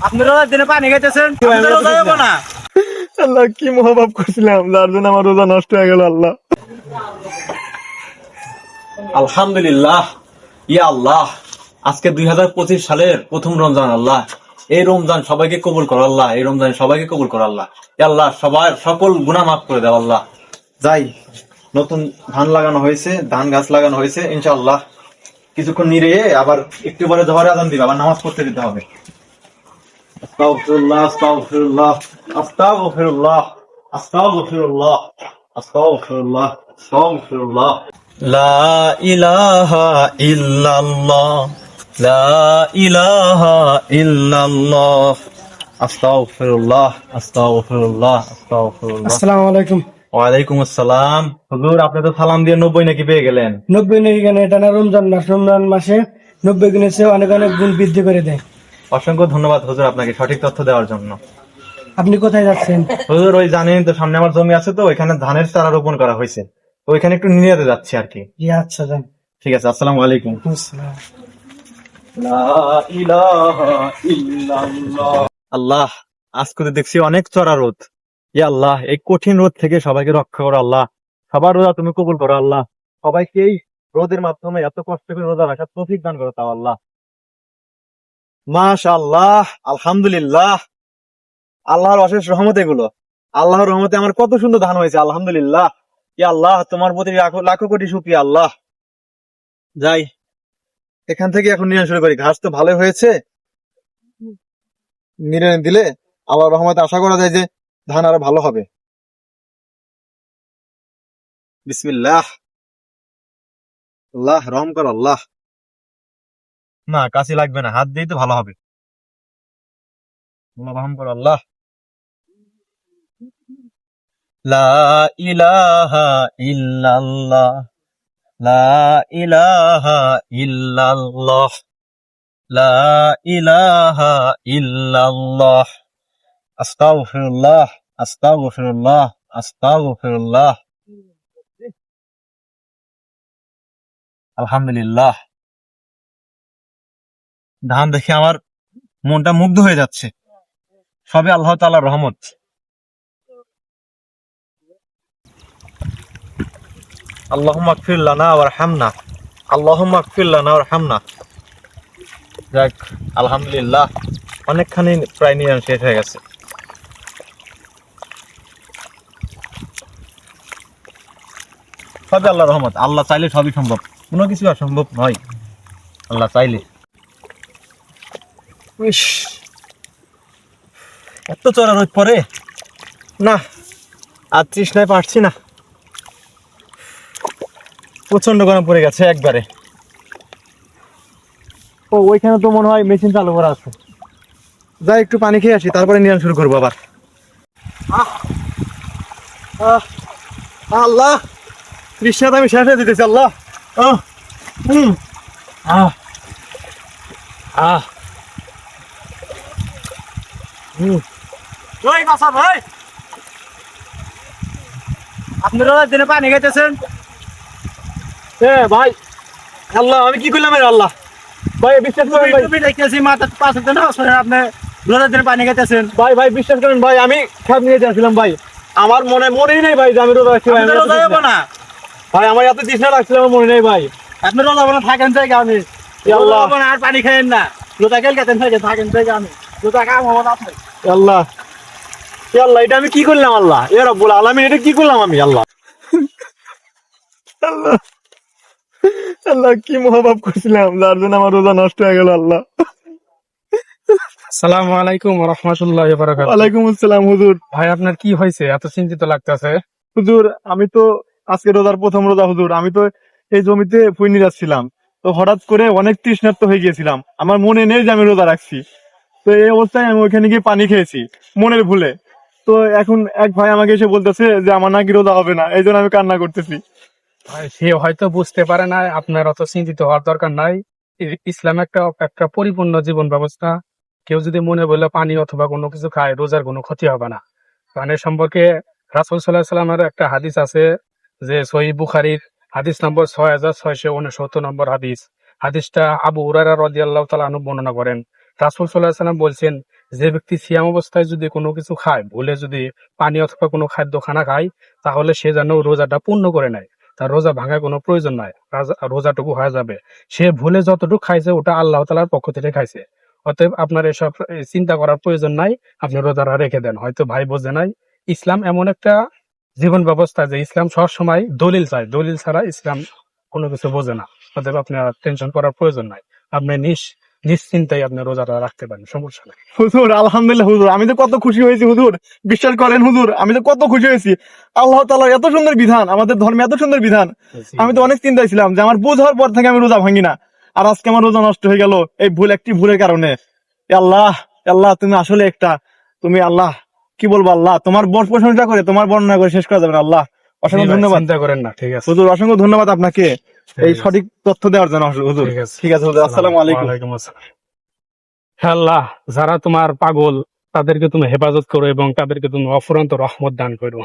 আপনি রোজার দিনে পানি খাইতেছেন, রোজা হবো না। আল্লাহ কি মহাপাপ করছিলাম, যার জন্য আমার রোজা নষ্ট হয়ে গেল। আল্লাহ, আলহামদুলিল্লাহ। ইয়া আল্লাহ, আজকে 2025 সালের প্রথম রমজান। আল্লাহ, এই রমজান সবাইকে কবুল করো আল্লাহ, এই রমজান সবাইকে কবুল করো আল্লাহ। ইয়া আল্লাহ, সবার সকল গুনাহ মাফ করে দাও আল্লাহ। যাই, নতুন ধান লাগানো হয়েছে, ধান গাছ লাগানো হয়েছে, ইনশাআল্লাহ কিছুক্ষণ নিরে আবার একটু পরে জোহরের আজান দিবে, আবার নামাজ পড়তে দিতে হবে। আস্তাগফিরুল্লাহ, আস্তাগফিরুল্লাহ, আস্তাগফিরুল্লাহ, আস্তাগফিরুল্লাহ, আস্তাগফিরুল্লাহ, আস্তাগফিরুল্লাহ। লা ইলাহা ইল্লাল্লাহ, লা ইলাহা ইল্লাল্লাহ, আস্তাগফিরুল্লাহ, আস্তাগফিরুল্লাহ, আস্তাগফিরুল্লাহ। আসসালামু আলাইকুম। ওয়ালাইকুম আসসালাম। হুজুর, আপনি তো সালাম দিয়ে 90 নাকি পেয়ে গেলেন। 90 নাকি কেন? এটা না রমজান মাস, রমজান মাসে 90 গুণের চেয়ে অনেক অনেক গুণ বৃদ্ধি করে দেয়। অসংখ্য ধন্যবাদ হুজুর আপনাকে সঠিক তথ্য দেওয়ার জন্য। আপনি কোথায় যাচ্ছেন? হুজুর, ওই জানেন তো সামনে আমার জমি আছে, তো ওইখানে ধানের চারা রোপণ করা হয়েছে, তো ওইখানে একটু নিয়ে যেতে যাচ্ছি আর কি। জি আচ্ছা, যান। ঠিক আছে, আসসালামু আলাইকুম। আসসালাম। আল্লাহ, আজকে তো দেখছি অনেক চড়া রোদ। ইয়া আল্লাহ, এই কঠিন রোদ থেকে সবাইকে রক্ষা করো আল্লাহ। সবার রোজা তুমি কবুল করো আল্লাহ। সবাইকে এই রোদের মাধ্যমে এত কষ্ট করে রোজা রাখার তৌফিক দান করো তাও আল্লাহ। মাশাআল্লাহ, আলহামদুলিল্লাহ, আল্লাহর অশেষ রহমত এগুলো। আল্লাহর রহমতে আমার কত সুন্দর ধান হয়েছে, আলহামদুলিল্লাহ। ইয়া আল্লাহ, তোমার প্রতি লাখো লাখো কোটি শুকরিয়া আল্লাহ। যাই, এখান থেকে এখন নিয়ে শুরু করি। ঘাস তো ভালো হয়েছে, নিড়ে দিলে আল্লাহর রহমতে আশা করা যায় যে ধান আরো ভালো হবে। বিসমিল্লাহ, আল্লাহ রহম কর আল্লাহ। না, কাশি লাগবে না, হাত দিয়েই তো ভালো হবে। আল্লাহ রহম কর আল্লাহ। লা ইলাহা ইল্লাল্লাহ, লা ইলাহা ইল্লাল্লাহ, লা ইলাহা ইল্লাল্লাহ, আস্তাগফিরুল্লাহ, আস্তাগফিরুল্লাহ, আস্তাগফিরুল্লাহ। আলহামদুলিল্লাহ, ধান দেখে আমার মনটা মুগ্ধ হয়ে যাচ্ছে। সবে আল্লাহ তাআলার রহমত। আল্লাহুম্মা আগফির লানা ওয়ারহামনা, আল্লাহুম্মা আগফির লানা ওয়ারহামনা। যাক, আলহামদুলিল্লাহ, অনেকখানি প্রায় নিয়ে শেষ হয়ে গেছে। সবই আল্লাহর রহমত। আল্লাহ চাইলে সবই সম্ভব, কোনো কিছু অসম্ভব নয় আল্লাহ চাইলে। ইস, এত চড়া রোদ পরে না, আর তৃষ্ণায় পারছি না। প্রচন্ড গরম পড়ে গেছে একবারে। ও, ওইখানে তো মনে হয় মেশিন চালু করা আছে। যাই, একটু পানি খেয়ে আসি, তারপরে নিয়ে শুরু করবো আবার। আল্লাহ, তৃষ্ণাতে আমি শেষ হয়ে দিতেছি আল্লাহ। আহ, হুম, আহ, আহ, হুম। ওই বাসা ভাই, আপনি রোজার দিনে পানি খাইতেছেন। ভাই, আল্লাহ আমি কি করলাম রে আল্লাহ। ভাই বিশ্বাস করেন ভাই, টুপি দেখতেছি, মাথা পাশে দেন, আপনি রোজার দিনে পানি খাইতেছেন। ভাই বিশ্বাস করেন ভাই, আমি খাপ নিয়ে যাচ্ছিলাম ভাই। আমার মনেই নেই ভাই যে আমি রোজা রাখছি ভাই। আপনি তো রোজা হবো না। ভাই, আমার এত তৃষ্ণা লাগছিল, আমার মনে নেই ভাই। আপনি রোজা হবো না, থাকেন থেকে আমি ইয়া রোজা আল্লাহ, হবো না, আর পানি খাইেন না। রোজা খেল খেতেন থেকে, থাকেন থেকে আমি রোজা কাম হবো না আপনি। ইয়া আল্লাহ, ইয়া আল্লাহ, এটা আমি কি করলাম আল্লাহ? ইয়া রাব্বুল আলামিন, এটা কি করলাম আমি আল্লাহ? আল্লাহ, আল্লাহ কি মহাপাপ করছিলাম, যার জন্য আমার রোজা নষ্ট হয়ে গেল। আল্লাহ, আসসালামু আলাইকুম ওয়া রাহমাতুল্লাহি ওয়া বারাকাতুহু। ওয়ালাইকুম আসসালাম। হুজুর, ভাই, আপনার কি হয়েছে? এত চিন্তিত লাগতেছে। হুজুর, আমি তো আজকে রোজার প্রথম রোজা। হুজুর, আমি তো এই জমিতে ফুইনি যাচ্ছিলাম, তো হঠাৎ করে অনেক তৃষ্ণার্ত হয়ে গিয়েছিলাম। আমার মনে নেই যে আমি রোজা রাখছি। তো এই অবস্থায় আমি ওইখানে গিয়ে পানি খেয়েছি মনের ভুলে। তো এখন এক ভাই আমাকে এসে বলতেছে যে আমার নাকি রোজা হবে না, এই জন্য আমি কান্না করতেছি। ভাই, সে হয়তো বুঝতে পারে না, আপনার অত চিন্তিত হওয়ার দরকার নাই। ইসলাম একটা একটা পরিপূর্ণ জীবন ব্যবস্থা। কেউ যদি মনে বলে পানি অথবা কোনো কিছু খায়, রোজার কোনো ক্ষতি হবে না। পানির সম্পর্কে রাসূল সাল্লাল্লাহু আলাইহি ওয়াসাল্লামের একটা হাদিস আছে, যে সহিহ বুখারীর হাদিস নম্বর 6669 নম্বর হাদিস। হাদিসটা আবু হুরায়রা রাদিয়াল্লাহু তাআলা আনহু বর্ণনা করেন। রাসূল সাল্লাল্লাহু আলাইহি ওয়াসাল্লাম বলছেন যে ব্যক্তি সিয়াম অবস্থায় যদি কোনো কিছু খায়, ভুলে যদি পানি অথবা কোনো খাদ্য খানা খায়, তাহলে সে যেন রোজাটা পূর্ণ করে নেয়। তার রোজা ভাঙার কোনো প্রয়োজন নাই, রোজাটুকু হয়ে যাবে। সে ভুলে যতটুকু খাইছে ওটা আল্লাহ তাআলার পক্ষ থেকে খাইছে। অতএব আপনার এসব চিন্তা করার প্রয়োজন নাই, আপনি রোজাটা রেখে দেন। হয়তো ভাই বোঝে নাই, ইসলাম এমন একটা জীবন ব্যবস্থা যে ইসলাম সবসময় দলিল চায়, দলিল ছাড়া ইসলাম কোনো কিছু বোঝে না। অতএব আপনার টেনশন করার প্রয়োজন নাই, আপনি নিশ্চিন্তায় আপনি রোজাটা রাখতে পারেন, সমস্যা নাই। হুজুর আলহামদুলিল্লাহ হুজুর, আমি তো কত খুশি হয়েছি হুজুর, বিশ্বাস করেন হুজুর, আমি তো কত খুশি হয়েছি। আল্লাহ তাআলার এত সুন্দর বিধান, আমাদের ধর্মে এত সুন্দর বিধান। আমি তো অনেক চিন্তায় ছিলাম যে আমার বুঝ হওয়ার পর থেকে আমি রোজা ভাঙি না, আর আজকে আমার রোজা নষ্ট হয়ে গেল এই একটি ভুলের কারণে। এ আল্লাহ, এ আল্লাহ তুমি আসলে একটা, তুমি আল্লাহ কি বলবো, আল্লাহ তোমার প্রশংসা করে, তোমার বর্ণনা করে শেষ করা যাবে না। আল্লাহ অসংখ্য জি ভাই, ধন্যবাদ চিন্তা করেন না, ঠিক আছে। হুজুর, অসংখ্য ধন্যবাদ আপনাকে ঠিক এই আছে। সঠিক তথ্য দেওয়ার জন্য হুজুর। ঠিক আছে। ঠিক আছে হুজুর, আসসালামু আলাইকুম। ওয়ালাইকুম আসসালাম। হে আল্লাহ, যারা তোমার পাগল তাদেরকে তুমি হেফাজত করো এবং তাদেরকে তুমি অফুরন্ত রহমত দান করো।